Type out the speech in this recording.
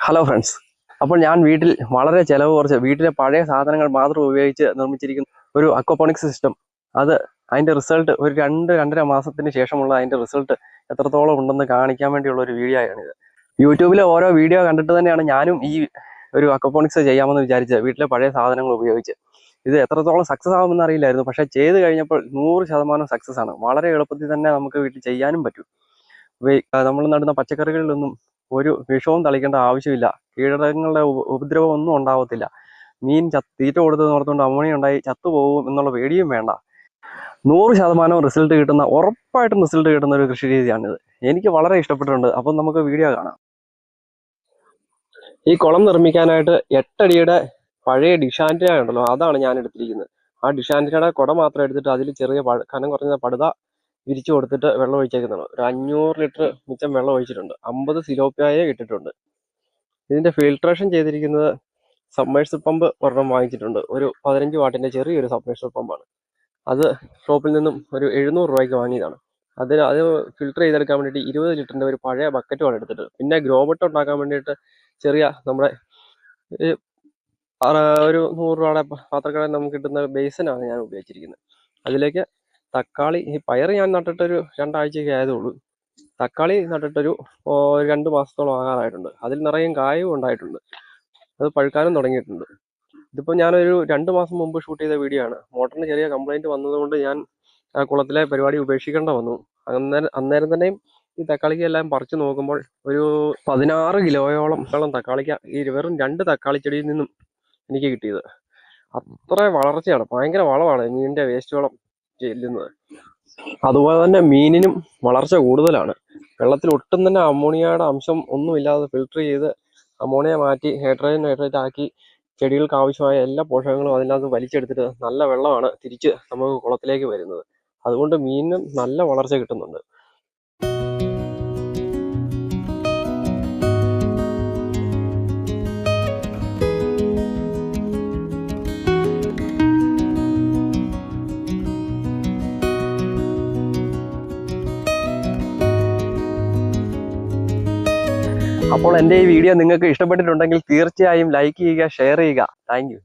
Hello friends, അപ്പോൾ ഞാൻ വീട്ടിൽ വളരെ ചിലവ് കുറച്ച് വീട്ടിലെ പഴയ സാധനങ്ങൾ മാത്രം ഉപയോഗിച്ച് നിർമ്മിച്ചിരിക്കുന്ന ഒരു അക്വപോണിക്സ് സിസ്റ്റം. അതിൻ്റെ റിസൾട്ട് ഒരു 2-2.5 മാസത്തിന് ശേഷമുള്ള അതിൻ്റെ റിസൾട്ട് എത്രത്തോളം ഉണ്ടെന്ന് കാണിക്കാൻ വേണ്ടിയുള്ള ഒരു വീഡിയോ ആണിത്. യൂട്യൂബിലെ ഓരോ വീഡിയോ കണ്ടിട്ട് തന്നെയാണ് ഞാനും ഈ ഒരു അക്വപോണിക്സ് ചെയ്യാമെന്ന് വിചാരിച്ചത്, വീട്ടിലെ പഴയ സാധനങ്ങൾ ഉപയോഗിച്ച്. ഇത് എത്രത്തോളം സക്സസ് ആകുമെന്ന് അറിയില്ലായിരുന്നു, പക്ഷേ ചെയ്ത് കഴിഞ്ഞപ്പോൾ 100% സക്സസ് ആണ്. വളരെ എളുപ്പത്തിൽ തന്നെ നമുക്ക് വീട്ടിൽ ചെയ്യാനും പറ്റും. നമ്മൾ നടുന്ന പച്ചക്കറികളിലൊന്നും ഒരു വിഷവും തളിക്കേണ്ട ആവശ്യമില്ല. കീടങ്ങളുടെ ഉപദ്രവം ഒന്നും ഉണ്ടാവത്തില്ല. മീൻ തീറ്റ കൊടുത്തത് ഓർത്തുകൊണ്ട് അമോണിയ ഉണ്ടായി ചത്തുപോകും എന്നുള്ള പേടിയും വേണ്ട. 100% റിസൾട്ട് കിട്ടുന്ന, ഉറപ്പായിട്ടും റിസൾട്ട് കിട്ടുന്ന ഒരു കൃഷി രീതിയാണിത്. എനിക്ക് വളരെ ഇഷ്ടപ്പെട്ടിട്ടുണ്ട്. അപ്പം നമുക്ക് വീഡിയോ കാണാം. ഈ കുളം നിർമ്മിക്കാനായിട്ട് 8 അടിയുടെ പഴയ ഡിഷാൻറ്റിന ഉണ്ടല്ലോ, അതാണ് ഞാൻ എടുത്തിരിക്കുന്നത്. ആ ഡിഷാൻറ്റിനയുടെ കുട മാത്രം എടുത്തിട്ട് അതിൽ ചെറിയ കനം കുറഞ്ഞ പടുത വിരിച്ചു കൊടുത്തിട്ട് വെള്ളം ഒഴിച്ചേക്കുന്നതാണ്. ഒരു 500 ലിറ്റർ മിച്ചം വെള്ളം ഒഴിച്ചിട്ടുണ്ട്. 50 സിലോപ്പിയായെ ഇട്ടിട്ടുണ്ട്. ഇതിന്റെ ഫിൽട്രേഷൻ ചെയ്തിരിക്കുന്നത് സബ്മേഴ്സിബിൾ പമ്പ് ഒരെണ്ണം വാങ്ങിച്ചിട്ടുണ്ട്. ഒരു 15 വാട്ടിന്റെ ചെറിയൊരു സബ്മേഴ്സിബിൾ പമ്പാണ്. അത് ഷോപ്പിൽ നിന്നും ഒരു 700 രൂപയ്ക്ക് വാങ്ങിയതാണ്. അത് ഫിൽട്ടർ ചെയ്തെടുക്കാൻ വേണ്ടിയിട്ട് 20 ലിറ്ററിന്റെ ഒരു പഴയ ബക്കറ്റുമാണ് എടുത്തിട്ട്, പിന്നെ ഗ്രോബട്ട് ഉണ്ടാക്കാൻ വേണ്ടിയിട്ട് ചെറിയ നമ്മുടെ ഒരു 100 രൂപയുടെ പാത്രക്കടയിൽ നമുക്ക് കിട്ടുന്ന ബേസിനാണ് ഞാൻ ഉപയോഗിച്ചിരിക്കുന്നത്. അതിലേക്ക് തക്കാളി, ഈ പയർ ഞാൻ നട്ടിട്ടൊരു 2 ആഴ്ചയൊക്കെ ആയതുള്ളൂ. തക്കാളി നട്ടിട്ടൊരു 2 മാസത്തോളം ആകാറായിട്ടുണ്ട്. അതിൽ നിറയെ കായും ഉണ്ടായിട്ടുണ്ട്. അത് പഴുക്കാനും തുടങ്ങിയിട്ടുണ്ട്. ഇതിപ്പോൾ ഞാനൊരു 2 മാസം മുമ്പ് ഷൂട്ട് ചെയ്ത വീഡിയോ ആണ്. മോട്ടറിന് ചെറിയ കംപ്ലൈൻറ്റ് വന്നതുകൊണ്ട് ഞാൻ ആ കുളത്തിലെ പരിപാടി ഉപേക്ഷിക്കേണ്ട വന്നു. അന്നേരം തന്നെയും ഈ തക്കാളിക്ക് എല്ലാം പറിച്ചു നോക്കുമ്പോൾ ഒരു 16 കിലോയോളം തക്കാളിക്ക ഈ വെറും 2 തക്കാളി ചെടിയിൽ നിന്നും എനിക്ക് കിട്ടിയത്. അത്ര വളർച്ചയാണ്. ഭയങ്കര വളമാണ് മീനിൻ്റെ വേസ്റ്റ് വളം ചെല്ലുന്നത്. അതുപോലെ തന്നെ മീനിനും വളർച്ച കൂടുതലാണ്. വെള്ളത്തിൽ ഒട്ടും തന്നെ അമോണിയയുടെ അംശം ഒന്നുമില്ലാതെ ഫിൽട്ടർ ചെയ്ത് അമോണിയ മാറ്റി നൈട്രേറ്റ് ആക്കി ചെടികൾക്ക് ആവശ്യമായ എല്ലാ പോഷകങ്ങളും അതിനകത്ത് വലിച്ചെടുത്തിട്ട് നല്ല വെള്ളമാണ് തിരിച്ച് നമുക്ക് കുളത്തിലേക്ക് വരുന്നത്. അതുകൊണ്ട് മീനിനും നല്ല വളർച്ച കിട്ടുന്നുണ്ട്. അപ്പോൾ എൻ്റെ ഈ വീഡിയോ നിങ്ങൾക്ക് ഇഷ്ടപ്പെട്ടിട്ടുണ്ടെങ്കിൽ തീർച്ചയായും ലൈക്ക് ചെയ്യുക, ഷെയർ ചെയ്യുക. Thank you.